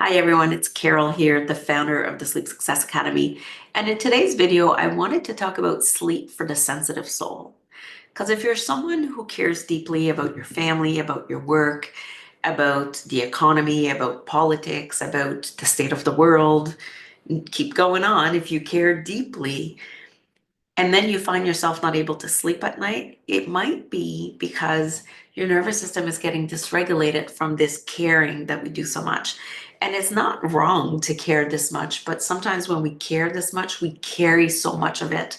Hi everyone, it's Carol here, the founder of the Sleep Success Academy. And in today's video, I wanted to talk about sleep for the sensitive soul. Because if you're someone who cares deeply about your family, about your work, about the economy, about politics, about the state of the world, keep going on. If you care deeply, and then you find yourself not able to sleep at night, it might be because your nervous system is getting dysregulated from this caring that we do so much. And it's not wrong to care this much, but sometimes when we care this much, we carry so much of it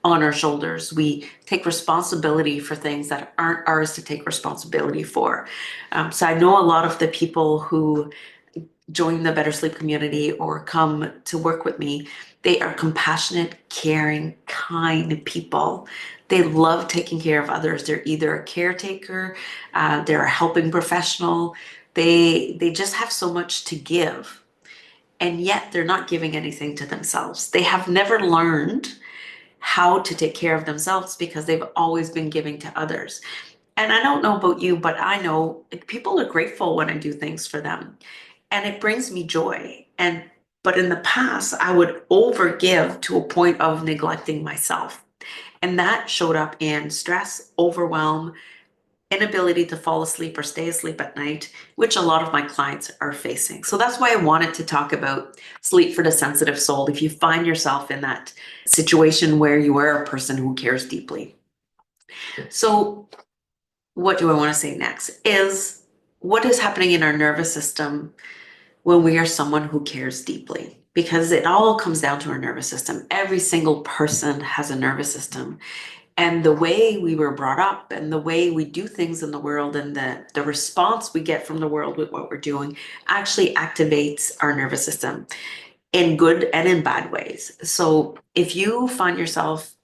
on our shoulders. We take responsibility for things that aren't ours to take responsibility for. So I know a lot of the people who join the Better Sleep community or come to work with me, they are compassionate, caring, kind people. They love taking care of others. They're either a caretaker, they're a helping professional. They just have so much to give, and yet they're not giving anything to themselves. They have never learned how to take care of themselves because they've always been giving to others. And I don't know about you, but I know people are grateful when I do things for them, and it brings me joy. But in the past, I would overgive to a point of neglecting myself. And that showed up in stress, overwhelm, inability to fall asleep or stay asleep at night, which a lot of my clients are facing. So that's why I wanted to talk about sleep for the sensitive soul. If you find yourself in that situation where you are a person who cares deeply. So what do I want to say next is what is happening in our nervous system when we are someone who cares deeply, because it all comes down to our nervous system. Every single person has a nervous system. And the way we were brought up and the way we do things in the world and the response we get from the world with what we're doing actually activates our nervous system in good and in bad ways. So if you find yourself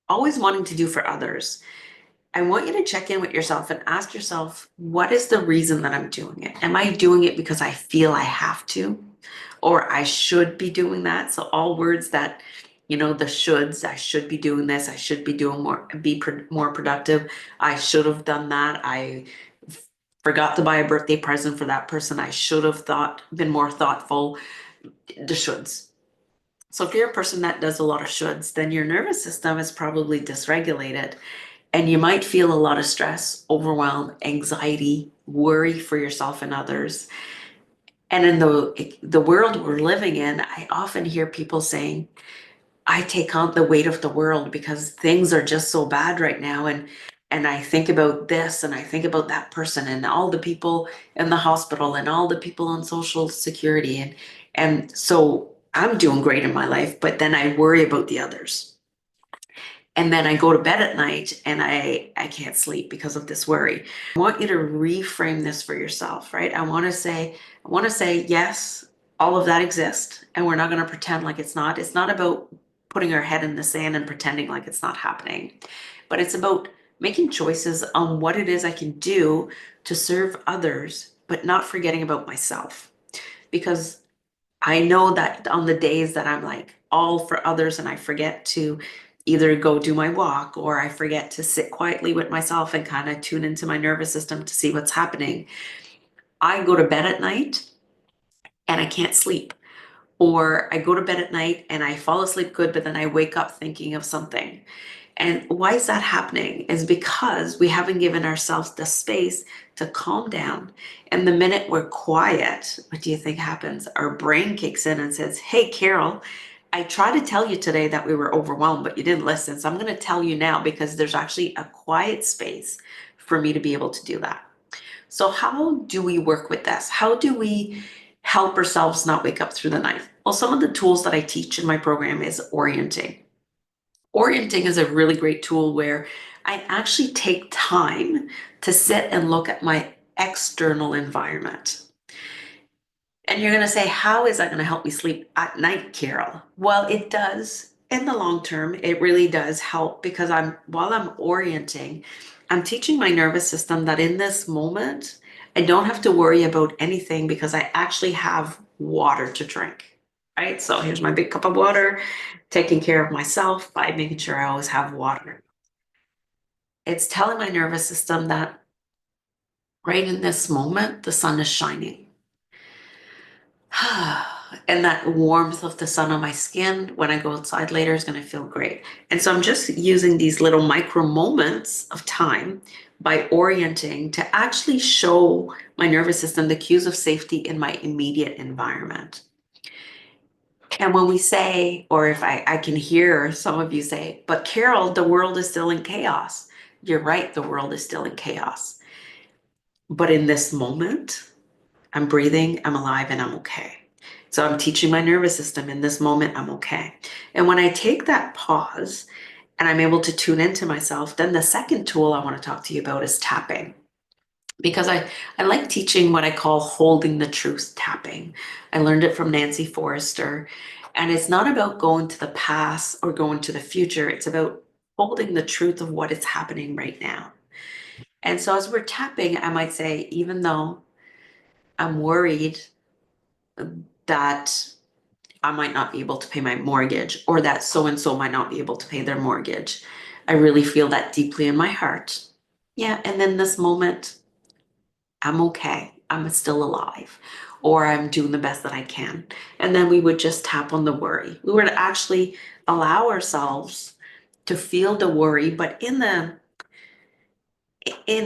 always wanting to do for others, I want you to check in with yourself and ask yourself, what is the reason that I'm doing it? Am I doing it because I feel I have to, or I should be doing that? So all words that, the shoulds, I should be doing this, I should be doing more, more productive. I should have done that. I forgot to buy a birthday present for that person. I should have been more thoughtful. The shoulds. So if you're a person that does a lot of shoulds, then your nervous system is probably dysregulated. And you might feel a lot of stress, overwhelm, anxiety, worry for yourself and others. And in the world we're living in, I often hear people saying, I take on the weight of the world because things are just so bad right now. And I think about this and I think about that person and all the people in the hospital and all the people on social security. And so I'm doing great in my life, but then I worry about the others. And then I go to bed at night and I can't sleep because of this worry. I want you to reframe this for yourself, right? I want to say, yes, all of that exists, and we're not going to pretend like it's not. It's not about putting our head in the sand and pretending like it's not happening, but it's about making choices on what it is I can do to serve others, but not forgetting about myself. Because I know that on the days that I'm like all for others and I forget to either go do my walk or I forget to sit quietly with myself and kind of tune into my nervous system to see what's happening, I go to bed at night and I can't sleep. Or I go to bed at night and I fall asleep good, but then I wake up thinking of something. And why is that happening? Is because we haven't given ourselves the space to calm down. And the minute we're quiet, what do you think happens? Our brain kicks in and says, hey, Carol, I tried to tell you today that we were overwhelmed, but you didn't listen. So I'm going to tell you now because there's actually a quiet space for me to be able to do that. So how do we work with this? How do we help ourselves not wake up through the night? Well, some of the tools that I teach in my program is orienting. Orienting is a really great tool where I actually take time to sit and look at my external environment. And you're going to say, how is that going to help me sleep at night, Carol? Well, it does in the long term. It really does help because while I'm orienting, I'm teaching my nervous system that in this moment, I don't have to worry about anything because I actually have water to drink. Right? So here's my big cup of water, taking care of myself by making sure I always have water. It's telling my nervous system that right in this moment, the sun is shining. And that warmth of the sun on my skin when I go outside later is going to feel great. And so I'm just using these little micro moments of time by orienting to actually show my nervous system the cues of safety in my immediate environment. And when we say, or if I can hear some of you say, but Carol, the world is still in chaos. You're right, the world is still in chaos. But in this moment, I'm breathing, I'm alive, and I'm okay. So I'm teaching my nervous system in this moment, I'm okay. And when I take that pause and I'm able to tune into myself, then the second tool I want to talk to you about is tapping. Because I like teaching what I call holding the truth tapping. I learned it from Nancy Forrester. And it's not about going to the past or going to the future. It's about holding the truth of what is happening right now. And so as we're tapping, I might say, even though I'm worried that I might not be able to pay my mortgage, or that so and so might not be able to pay their mortgage, I really feel that deeply in my heart. Yeah, and then this moment, I'm okay. I'm still alive, or I'm doing the best that I can. And then we would just tap on the worry. We would actually allow ourselves to feel the worry, but in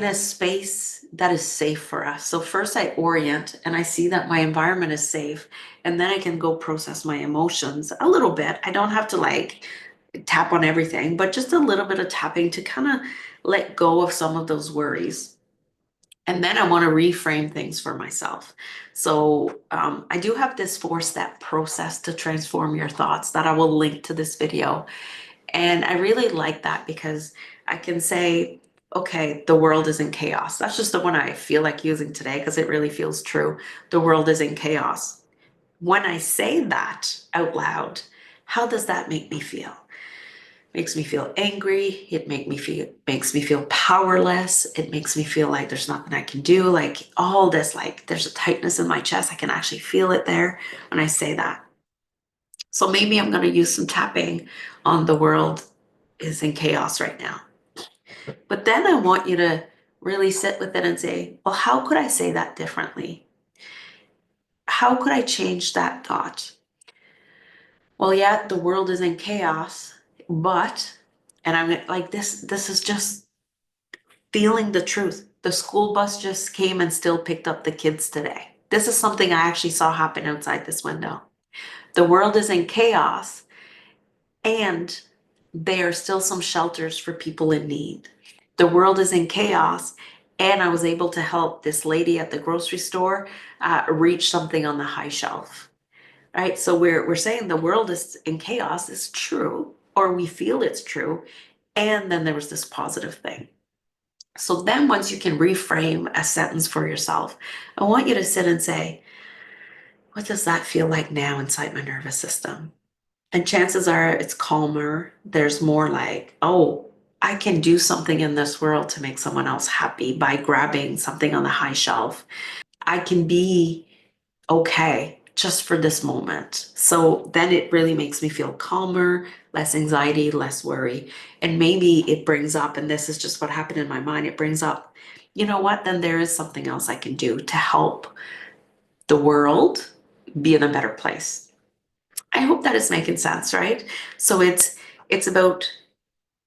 a space that is safe for us. So first I orient and I see that my environment is safe, and then I can go process my emotions a little bit. I don't have to like tap on everything, but just a little bit of tapping to kind of let go of some of those worries. And then I want to reframe things for myself. So I do have this 4-step process to transform your thoughts that I will link to this video. And I really like that because I can say, okay, the world is in chaos. That's just the one I feel like using today because it really feels true. The world is in chaos. When I say that out loud, how does that make me feel? Makes me feel angry. It makes me feel powerless. It makes me feel like there's nothing I can do. Like all this, like there's a tightness in my chest. I can actually feel it there when I say that. So maybe I'm going to use some tapping on the world is in chaos right now. But then I want you to really sit with it and say, well, how could I say that differently? How could I change that thought? Well, yeah, the world is in chaos, but, and I'm like, this is just feeling the truth. The school bus just came and still picked up the kids today. This is something I actually saw happen outside this window. The world is in chaos, and there are still some shelters for people in need. The world is in chaos, and I was able to help this lady at the grocery store reach something on the high shelf. Right? So we're saying the world is in chaos is true, or we feel it's true, and then there was this positive thing. So then once you can reframe a sentence for yourself, I want you to sit and say, what does that feel like now inside my nervous system? And chances are it's calmer. There's more like, oh, I can do something in this world to make someone else happy by grabbing something on the high shelf. I can be okay just for this moment. So then it really makes me feel calmer, less anxiety, less worry. And maybe it brings up, and this is just what happened in my mind, it brings up, you know what, then there is something else I can do to help the world be in a better place. I hope that is making sense, right? So it's about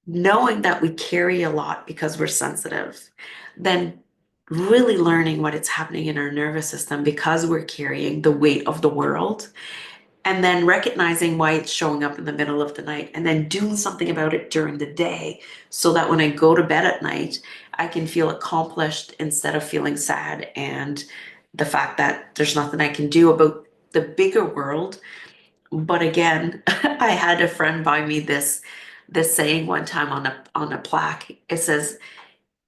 knowing that we carry a lot because we're sensitive, then really learning what is happening in our nervous system because we're carrying the weight of the world, and then recognizing why it's showing up in the middle of the night, and then doing something about it during the day so that when I go to bed at night, I can feel accomplished instead of feeling sad and the fact that there's nothing I can do about the bigger world. But again, I had a friend buy me this saying one time on a plaque. It says,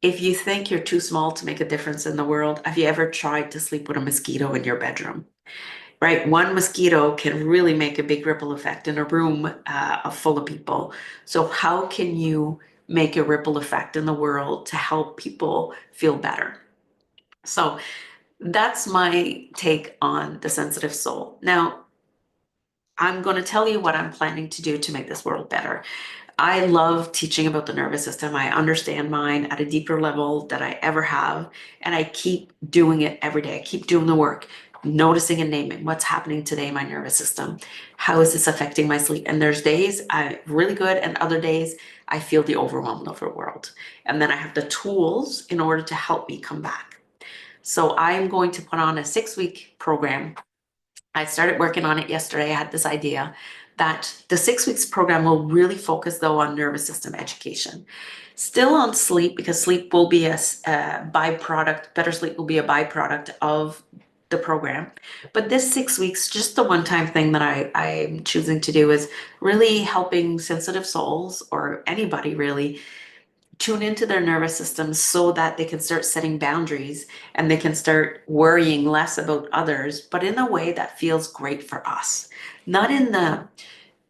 if you think you're too small to make a difference in the world, have you ever tried to sleep with a mosquito in your bedroom? Right? One mosquito can really make a big ripple effect in a room full of people. So how can you make a ripple effect in the world to help people feel better? So that's my take on the sensitive soul. Now, I'm going to tell you what I'm planning to do to make this world better. I love teaching about the nervous system. I understand mine at a deeper level that I ever have, and I keep doing it every day. I keep doing the work. noticing and naming what's happening today in my nervous system. How is this affecting my sleep? And there's days I'm really good, and other days I feel the overwhelmed overworld. And then I have the tools in order to help me come back. So I'm going to put on a 6-week program. I started working on it yesterday. I had this idea that the 6 weeks program will really focus though on nervous system education. Still on sleep, because sleep will be a byproduct, better sleep will be a byproduct of the program. But this 6 weeks, just the one-time thing that I'm choosing to do is really helping sensitive souls, or anybody really, tune into their nervous system so that they can start setting boundaries and they can start worrying less about others, but in a way that feels great for us. Not in the,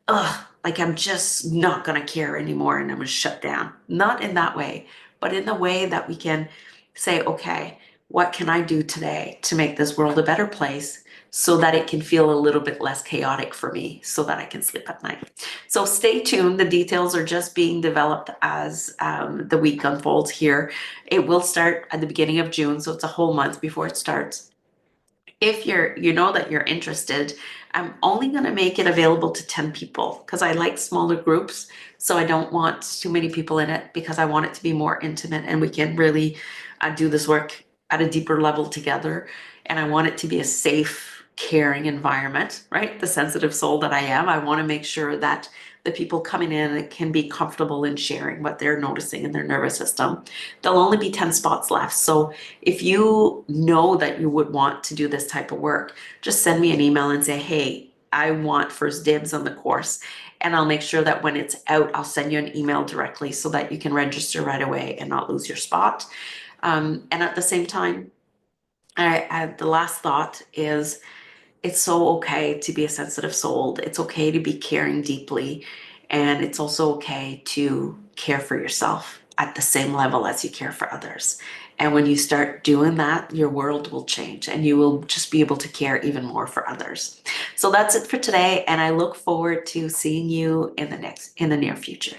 ugh, like I'm just not going to care anymore and I'm going to shut down. Not in that way, but in the way that we can say, okay, what can I do today to make this world a better place so that it can feel a little bit less chaotic for me so that I can sleep at night. So stay tuned. The details are just being developed as the week unfolds here. It will start at the beginning of June, so it's a whole month before it starts. If you know that you're interested, I'm only going to make it available to 10 people because I like smaller groups. So I don't want too many people in it because I want it to be more intimate and we can really do this work at a deeper level together. And I want it to be a safe, caring environment, right? The sensitive soul that I am, I want to make sure that the people coming in can be comfortable in sharing what they're noticing in their nervous system. There'll only be 10 spots left. So if you know that you would want to do this type of work, just send me an email and say, hey, I want first dibs on the course. And I'll make sure that when it's out, I'll send you an email directly so that you can register right away and not lose your spot. And at the same time, the last thought is, it's so okay to be a sensitive soul. It's okay to be caring deeply. And it's also okay to care for yourself at the same level as you care for others. And when you start doing that, your world will change and you will just be able to care even more for others. So that's it for today. And I look forward to seeing you in the near future.